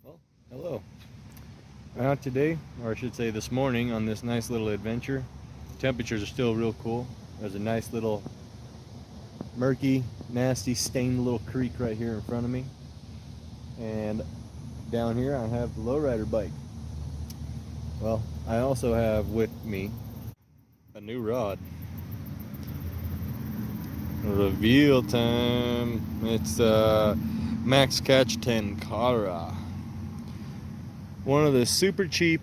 Well, hello. Out today, or I should say this morning, on this nice little adventure. Temperatures are still real cool. There's a nice little murky, nasty, stained little creek right here in front of me. And down here I have the lowrider bike. Well, I also have with me a new rod. Reveal time. It's Max Catch Tenkara. One of the super cheap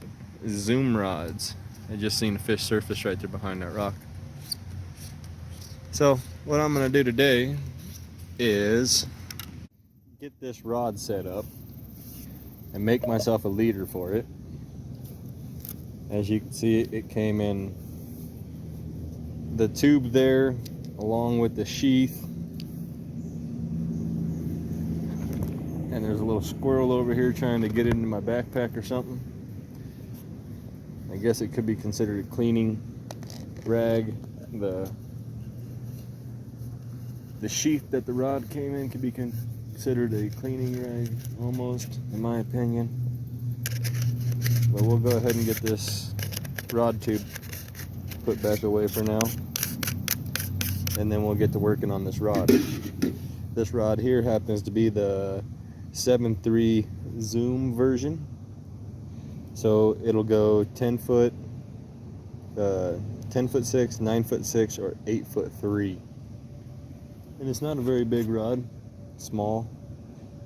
zoom rods. I just seen a fish surface right there behind that rock. So what I'm gonna do today is get this rod set up and make myself a leader for it. As you can see, it came in the tube there along with the sheath. And there's a little squirrel over here trying to get into my backpack or something. I guess it could be considered a cleaning rag. The sheath that the rod came in could be considered a cleaning rag, almost, in my opinion. But we'll go ahead and get this rod tube put back away for now. And then we'll get to working on this rod. This rod here happens to be the 7.3 zoom version, so it'll go 10 foot, 10'6", 9'6", or 8'3". And it's not a very big rod, small,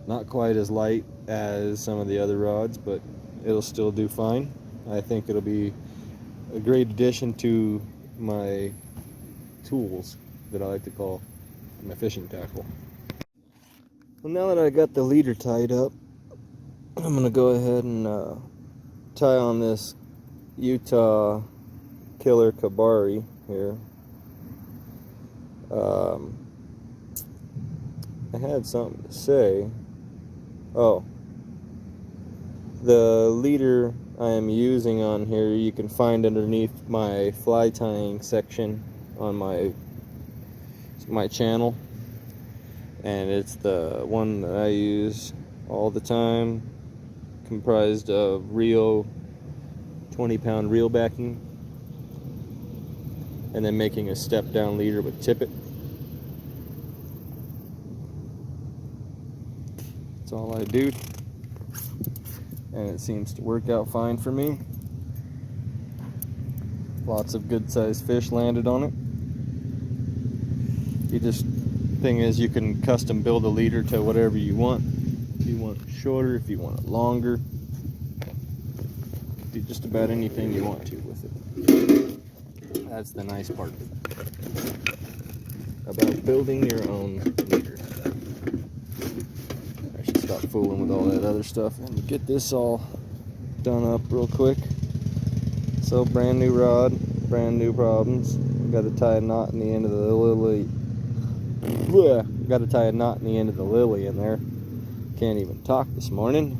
not quite as light as some of the other rods, but it'll still do fine. I think it'll be a great addition to my tools that I like to call my fishing tackle. Well, now that I got the leader tied up, I'm going to go ahead and tie on this Utah Killer Kabari here. I had something to say. Oh, the leader I am using on here you can find underneath my fly tying section on my channel. And it's the one that I use all the time, comprised of Rio 20-pound reel backing, and then making a step down leader with tippet. That's all I do, and it seems to work out fine for me. Lots of good sized fish landed on it. Thing is, you can custom build a leader to whatever you want. If you want it shorter, if you want it longer, do just about anything you want to with it. That's the nice part about building your own leader. I should stop fooling with all that other stuff and get this all done up real quick. So, brand new rod, brand new problems. Got to tie a knot in the end of the lily. Got to tie a knot in the end of the lily in there. Can't even talk this morning.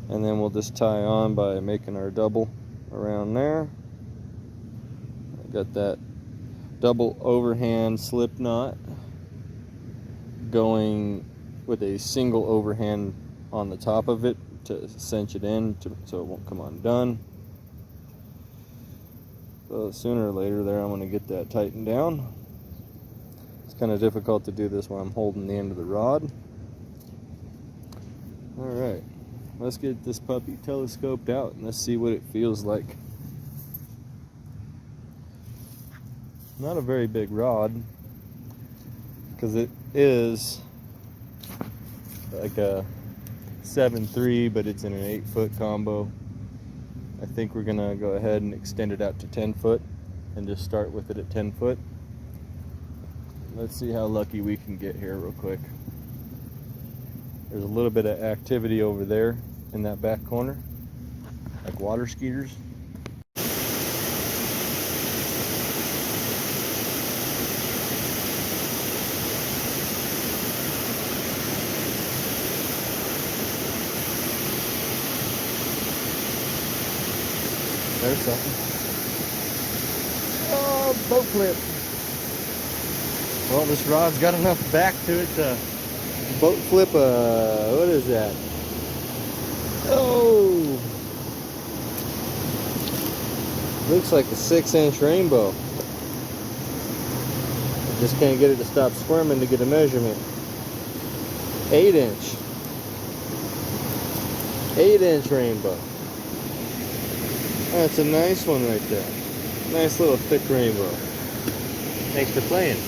And then we'll just tie on by making our double around there. I got that double overhand slip knot going with a single overhand on the top of it to cinch it in so it won't come undone. So sooner or later there I'm going to get that tightened down. It's kind of difficult to do this while I'm holding the end of the rod. Alright, let's get this puppy telescoped out and let's see what it feels like. Not a very big rod, because it is like a 7.3, but it's in an 8-foot combo. I think we're gonna go ahead and extend it out to 10 foot and just start with it at 10 foot. Let's see how lucky we can get here real quick. There's a little bit of activity over there in that back corner, like water skeeters. There's something. Oh, boat flip. Well, this rod's got enough back to it to Boat flip, what is that? Oh! Looks like a 6-inch rainbow. Just can't get it to stop squirming to get a measurement. 8-inch. 8-inch rainbow. That's a nice one right there. Nice little thick rainbow. Thanks for playing.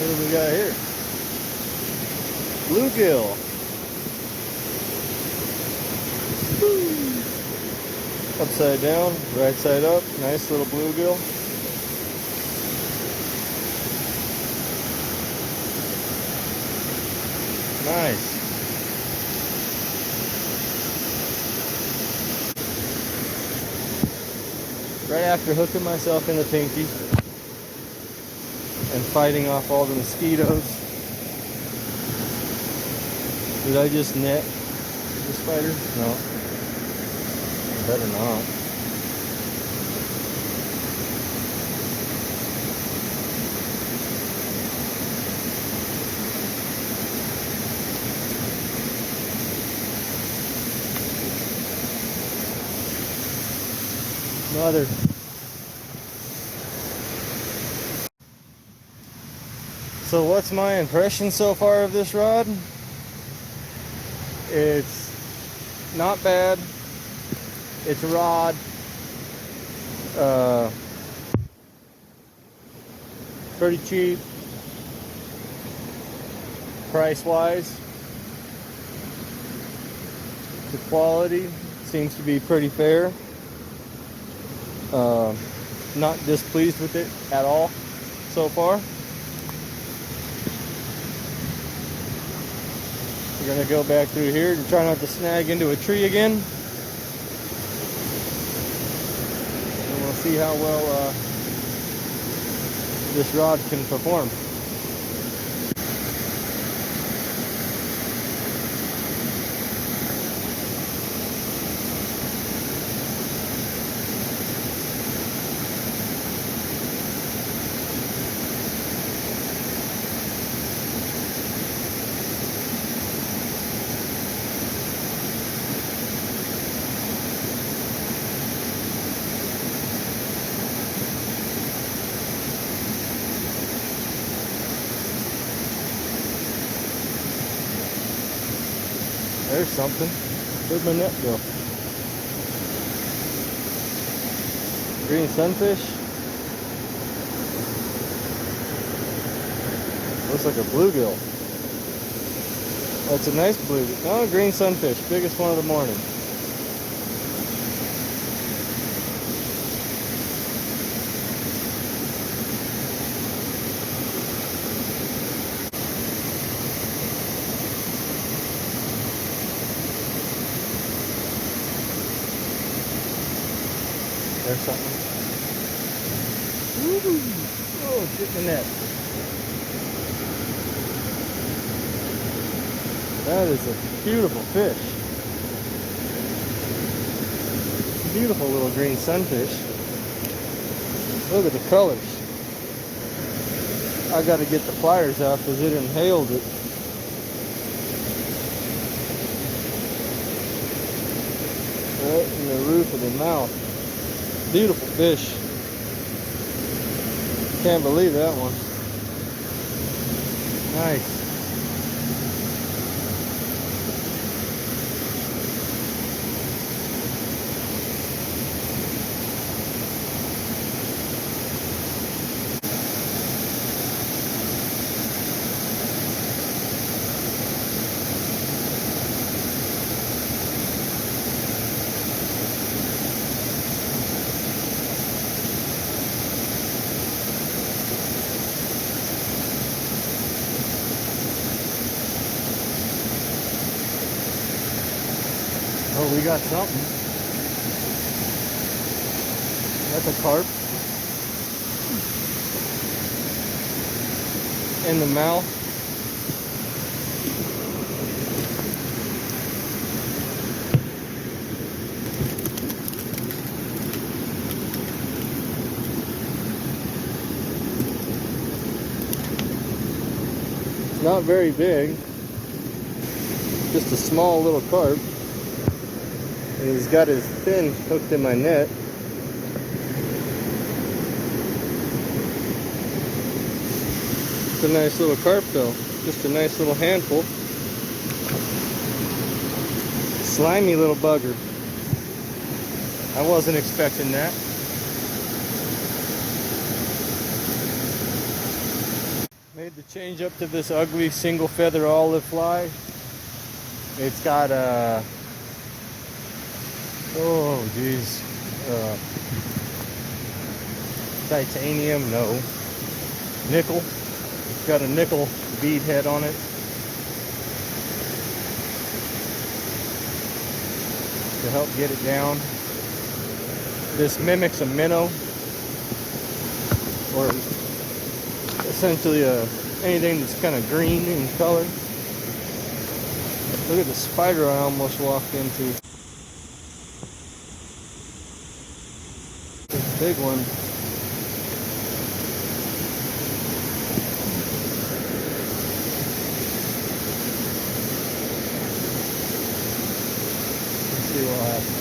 What do we got here? Bluegill. Upside down, right side up. Nice little bluegill. Nice. Right after hooking myself in the pinky and fighting off all the mosquitoes. Did I just net the spider? No. Better not. Mother. So what's my impression so far of this rod? It's not bad. It's a rod. Pretty cheap. Price-wise. The quality seems to be pretty fair. Not displeased with it at all so far. We're gonna go back through here and try not to snag into a tree again. And we'll see how well this rod can perform. There's something. Where'd my net go? Green sunfish. Looks like a bluegill. That's a nice bluegill. Oh, green sunfish. Biggest one of the morning. There's something. Woo! Oh, get in the net. That is a beautiful fish. Beautiful little green sunfish. Look at the colors. I got to get the pliers out because it inhaled it. Right in the roof of the mouth. Beautiful fish. Can't believe that one. Nice. we got something. That's a carp. In the mouth. Not very big, just a small little carp. And he's got his fin hooked in my net. It's a nice little carp though, just a nice little handful. Slimy little bugger. I wasn't expecting that. Made the change up to this ugly single feather olive fly. It's got a, oh geez, titanium, no, nickel. It's got a nickel bead head on it. To help get it down. This mimics a minnow, or essentially anything that's kind of green in color. Look at the spider I almost walked into. This big one. Let's see what happens.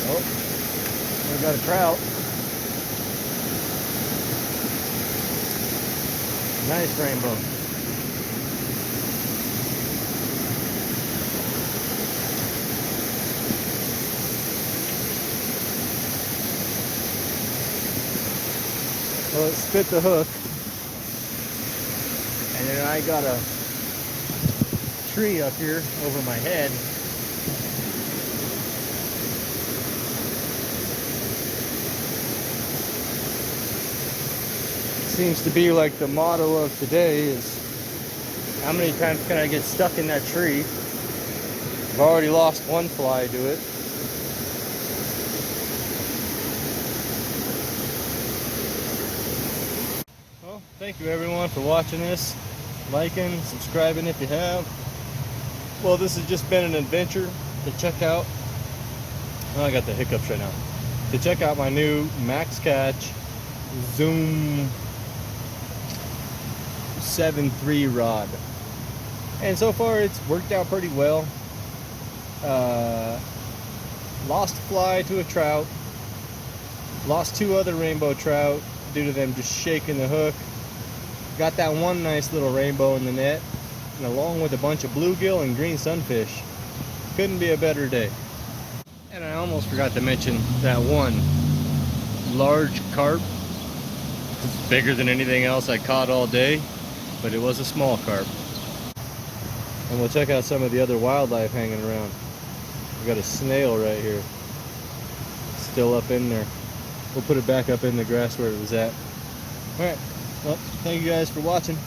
Oh, we got a trout. Nice rainbow. Well, it spit the hook. And then I got a tree up here over my head. Seems to be like the motto of today is, how many times can I get stuck in that tree? I've already lost one fly to it. Well, thank you everyone for watching this. Liking, subscribing if you have. Well, this has just been an adventure to check out. Oh, I got the hiccups right now. To check out my new Max Catch Zoom 7.3 rod, and so far it's worked out pretty well. Lost a fly to a trout, lost 2 other rainbow trout due to them just shaking the hook. Got that one nice little rainbow in the net, and along with a bunch of bluegill and green sunfish. Couldn't be a better day. And I almost forgot to mention that one large carp. It's bigger than anything else I caught all day, but it was a small carp. And we'll check out some of the other wildlife hanging around. We got a snail right here, still up in there. We'll put it back up in the grass where it was at. Alright, well, thank you guys for watching.